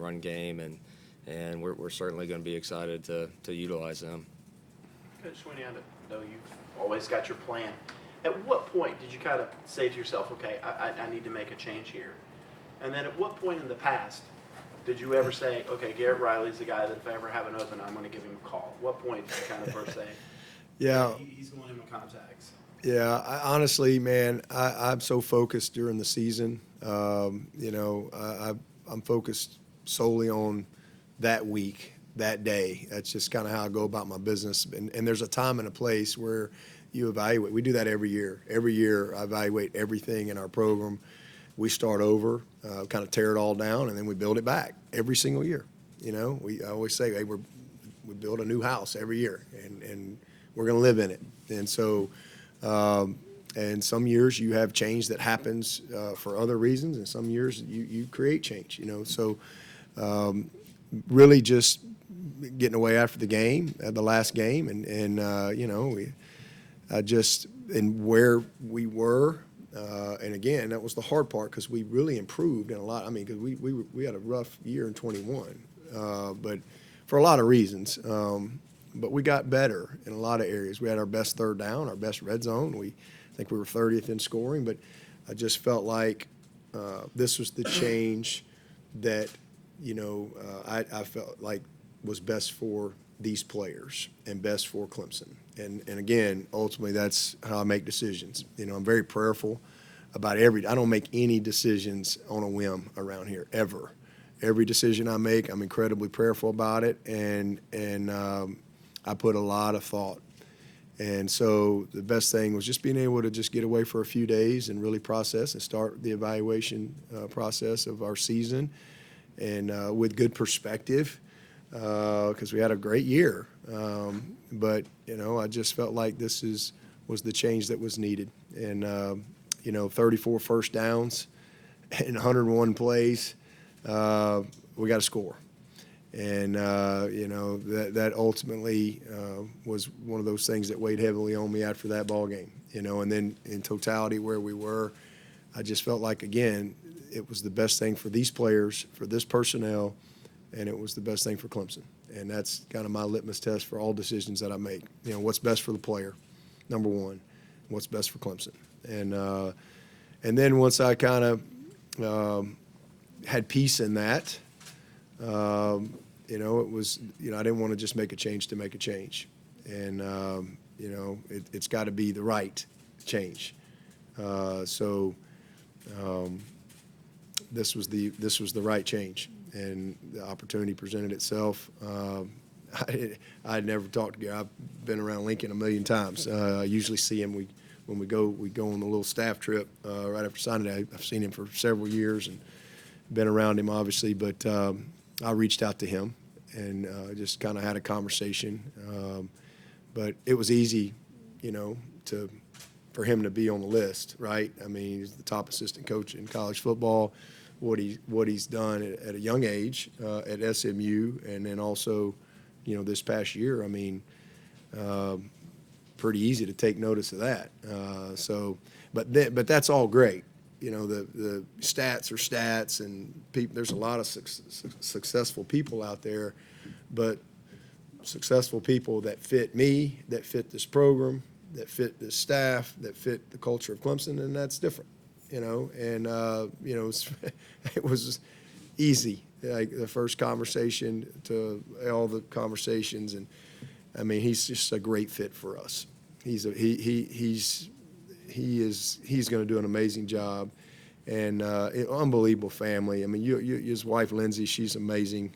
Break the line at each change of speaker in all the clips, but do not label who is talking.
run game, and we're certainly going to be excited to utilize them.
Coach Swinney, I know you've always got your plan. At what point did you kind of say to yourself, okay, I need to make a change here? And then at what point in the past did you ever say, okay, Garrett Riley's the guy that if I ever have an open, I'm going to give him a call? What point did you kind of first say,
Yeah.
he's going in my contacts?
Yeah, honestly, man, I'm so focused during the season. I'm focused solely on that week, that day. That's just kind of how I go about my business. And there's a time and a place where you evaluate. We do that every year. Every year, I evaluate everything in our program. We start over, kind of tear it all down, and then we build it back every single year. I always say, hey, we build a new house every year, and we're going to live in it. And so, and some years you have change that happens for other reasons, and some years you create change. So really just getting away after the game, the last game, and where we were. And again, that was the hard part because we really improved in a lot. I mean, because we had a rough year in 21, but for a lot of reasons. But we got better in a lot of areas. We had our best third down, our best red zone. I think we were 30th in scoring, but I just felt like this was the change that, I felt like was best for these players and best for Clemson. And again, ultimately, that's how I make decisions. I'm very prayerful about I don't make any decisions on a whim around here, ever. Every decision I make, I'm incredibly prayerful about it, and I put a lot of thought. And so the best thing was just being able to just get away for a few days and really process and start the evaluation process of our season, and with good perspective, because we had a great year. But I just felt like this was the change that was needed. And 34 first downs and 101 plays, we got to score. And that ultimately was one of those things that weighed heavily on me after that ball game. And then in totality where we were, I just felt like, again, it was the best thing for these players, for this personnel, and it was the best thing for Clemson. And that's kind of my litmus test for all decisions that I make. What's best for the player, number one. What's best for Clemson. And then once I kind of had peace in that, it was, I didn't want to just make a change to make a change. And, it's got to be the right change. So this was the right change. And the opportunity presented itself. I'd never talked to Gary. I've been around Lincoln a million times. I usually see him. When we go on a little staff trip right after signing day. I've seen him for several years and been around him, obviously. But I reached out to him and just kind of had a conversation. But it was easy, for him to be on the list, right? I mean, he's the top assistant coach in college football. What he's done at a young age at SMU, and then also, this past year. I mean, pretty easy to take notice of that. But that's all great. The stats are stats, and there's a lot of successful people out there, but successful people that fit me, that fit this program, that fit this staff, that fit the culture of Clemson, and that's different. It was easy, like the first conversation to all the conversations, and I mean, he's just a great fit for us. He's going to do an amazing job, and unbelievable family. I mean, his wife Lindsay, she's amazing.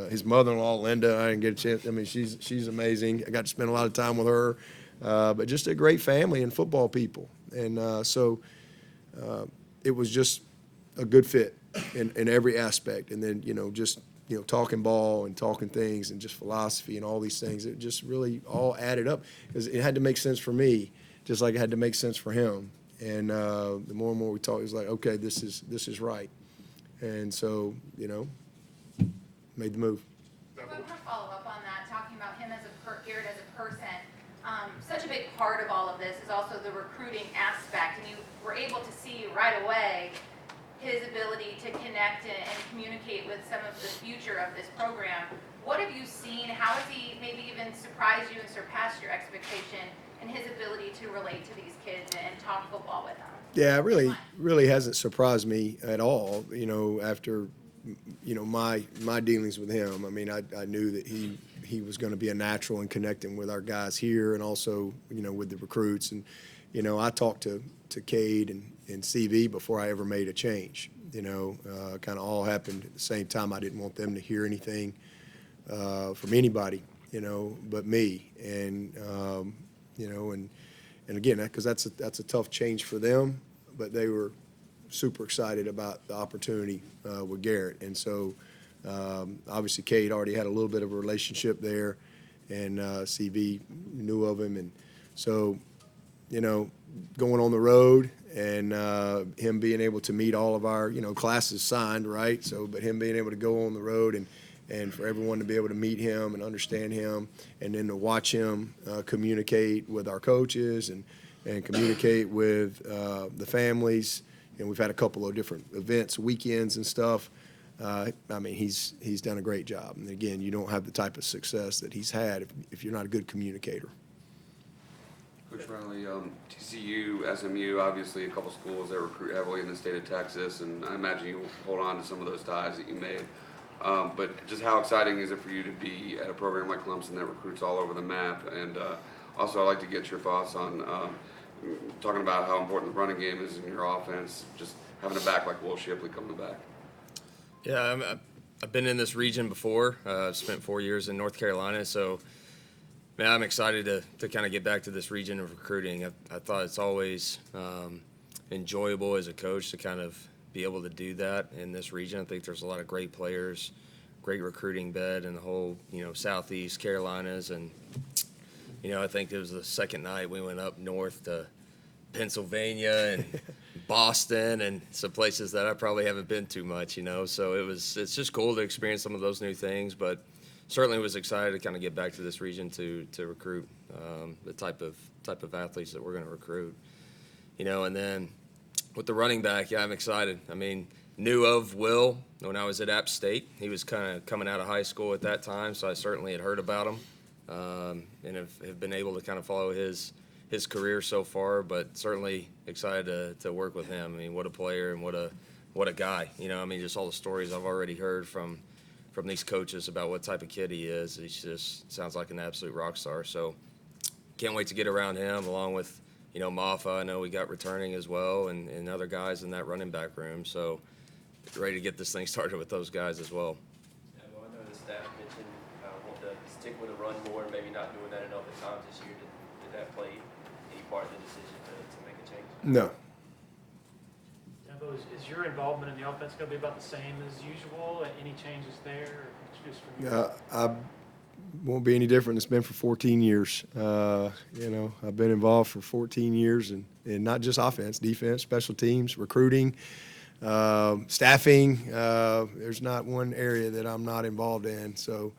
His mother-in-law Linda, I didn't get a chance. I mean, she's amazing. I got to spend a lot of time with her, but just a great family and football people, and so. It was just a good fit in every aspect. And then, talking ball and talking things and just philosophy and all these things, it just really all added up. Because it had to make sense for me, just like it had to make sense for him. And the more and more we talked, it was like, okay, this is right. And so, made the move.
I want to follow up on that, talking about him Garrett as a person. Such a big part of all of this is also the recruiting aspect, and you were able to see right away his ability to connect and communicate with some of the future of this program. What have you seen? How has he maybe even surprised you and surpassed your expectation in his ability to relate to these kids and talk football with them?
Yeah, it really hasn't surprised me at all, after, my dealings with him. I mean, I knew that he was going to be a natural in connecting with our guys here and also, with the recruits. And, I talked to Cade and CV before I ever made a change. Kind of all happened at the same time. I didn't want them to hear anything from anybody, but me. And, and again, because that's a tough change for them, but they were super excited about the opportunity with Garrett. And so obviously Cade already had a little bit of a relationship there, and CV knew of him. And so, going on the road and him being able to meet all of our, classes signed, right? So, but him being able to go on the road and for everyone to be able to meet him and understand him, and then to watch him communicate with our coaches and communicate with the families. And we've had a couple of different events, weekends and stuff. I mean, he's done a great job. And again, you don't have the type of success that he's had if you're not a good communicator.
Coach Riley, TCU, SMU, obviously a couple schools that recruit heavily in the state of Texas, and I imagine you hold on to some of those ties that you made. But just how exciting is it for you to be at a program like Clemson that recruits all over the map? And also, I'd like to get your thoughts on talking about how important the running game is in your offense, just having a back like Will Shipley coming back.
Yeah, I've been in this region before. I've spent 4 years in North Carolina, so man, I'm excited to kind of get back to this region of recruiting. I thought it's always enjoyable as a coach to kind of be able to do that in this region. I think there's a lot of great players, great recruiting bed in the whole, Southeast Carolinas. And, I think it was the second night we went up north to Pennsylvania and Boston and some places that I probably haven't been too much, So it's just cool to experience some of those new things, but certainly was excited to kind of get back to this region to recruit the type of athletes that we're going to recruit, and then with the running back, yeah, I'm excited. I mean, knew of Will when I was at App State. He was kind of coming out of high school at that time, so I certainly had heard about him and have been able to kind of follow his career so far, but certainly excited to work with him. I mean, what a player and what a guy. Just all the stories I've already heard from these coaches about what type of kid he is. He just sounds like an absolute rock star. So can't wait to get around him along with, Maffa. I know we got returning as well and other guys in that running back room. So ready to get this thing started with those guys as well.
Yeah, well, I know the staff mentioned want to stick with a run more and maybe not doing that enough at times this year. Did that play any part of the decision to make a change?
No.
Is your involvement in the offense going to be about the same as usual? Any changes there? Or just from you?
I won't be any different. It's been for 14 years. I've been involved for 14 years, and not just offense, defense, special teams, recruiting, staffing. There's not one area that I'm not involved in. So,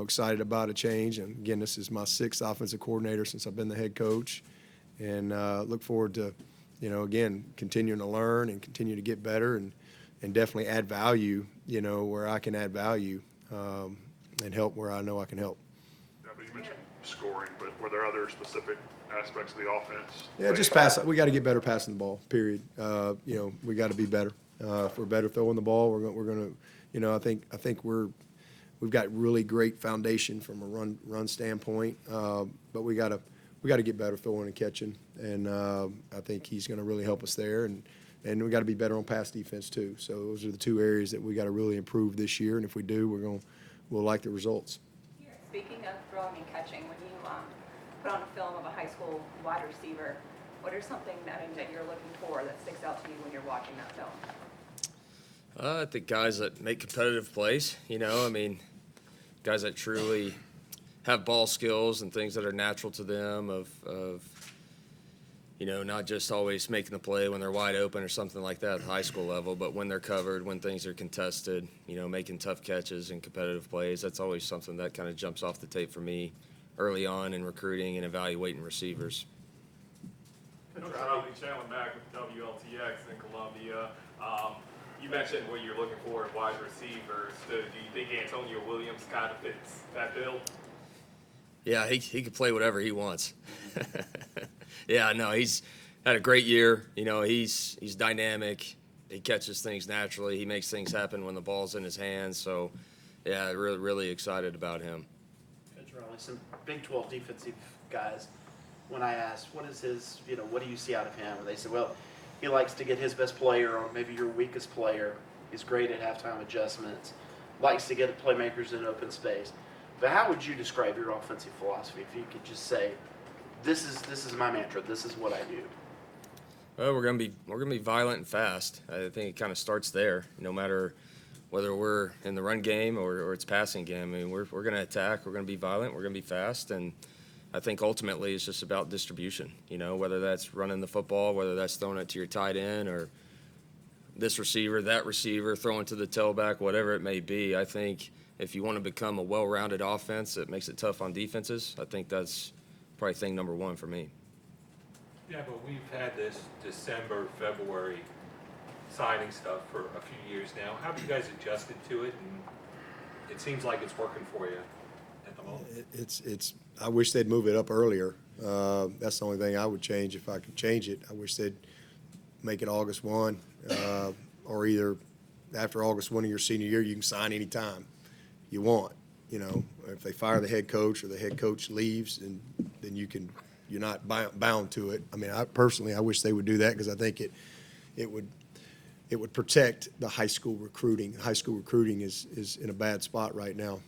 excited about a change. And again, this is my 6th offensive coordinator since I've been the head coach, and look forward to, again, continuing to learn and continue to get better and definitely add value, where I can add value and help where I know I can help.
Yeah, but you mentioned scoring, but were there other specific aspects of the offense?
Yeah, just pass. We got to get better passing the ball, period. We got to be better. If we're better throwing the ball, we're going to, I think we've got really great foundation from a run standpoint, but we got to get better throwing and catching, and I think he's going to really help us there, and we got to be better on pass defense too. So those are the 2 areas that we got to really improve this year, and if we do, we'll like the results.
Speaking of throwing and catching, when you put on a film of a high school wide receiver, what are something that you're looking for that sticks out to you when you're watching that film?
I think guys that make competitive plays, guys that truly have ball skills and things that are natural to them of not just always making the play when they're wide open or something like that at the high school level, but when they're covered, when things are contested, making tough catches and competitive plays. That's always something that kind of jumps off the tape for me early on in recruiting and evaluating receivers.
Coach Riley, Chandler Mack with WLTX in Columbia. You mentioned what you're looking for in wide receivers. Do you think Antonio Williams kind of fits that bill?
Yeah, he can play whatever he wants. Yeah, no, he's had a great year. You know, he's dynamic. He catches things naturally. He makes things happen when the ball's in his hands. So, yeah, really excited about him.
Coach Riley, some Big 12 defensive guys, when I asked, what is his, what do you see out of him? And they said, well, he likes to get his best player or maybe your weakest player. He's great at halftime adjustments, likes to get playmakers in open space. But how would you describe your offensive philosophy if you could just say, this is my mantra, this is what I do?
Well, we're gonna be violent and fast. I think it kind of starts there. No matter whether we're in the run game or it's passing game. I mean, we're gonna attack. We're gonna be violent. We're gonna be fast. And I think ultimately it's just about distribution. You know, whether that's running the football, whether that's throwing it to your tight end or this receiver, that receiver, throwing to the tailback, whatever it may be. I think if you want to become a well-rounded offense that makes it tough on defenses, I think that's probably thing number one for me.
Yeah, but we've had this December, February signing stuff for a few years now. How have you guys adjusted to it? And it seems like it's working for you at the moment.
It's. I wish they'd move it up earlier. That's the only thing I would change if I could change it. I wish they'd make it August 1, or either after August 1 of your senior year, you can sign any time you want. You know, if they fire the head coach or the head coach leaves, and then you're not bound to it. I mean, I personally wish they would do that because I think it would protect the high school recruiting. High school recruiting is in a bad spot right now.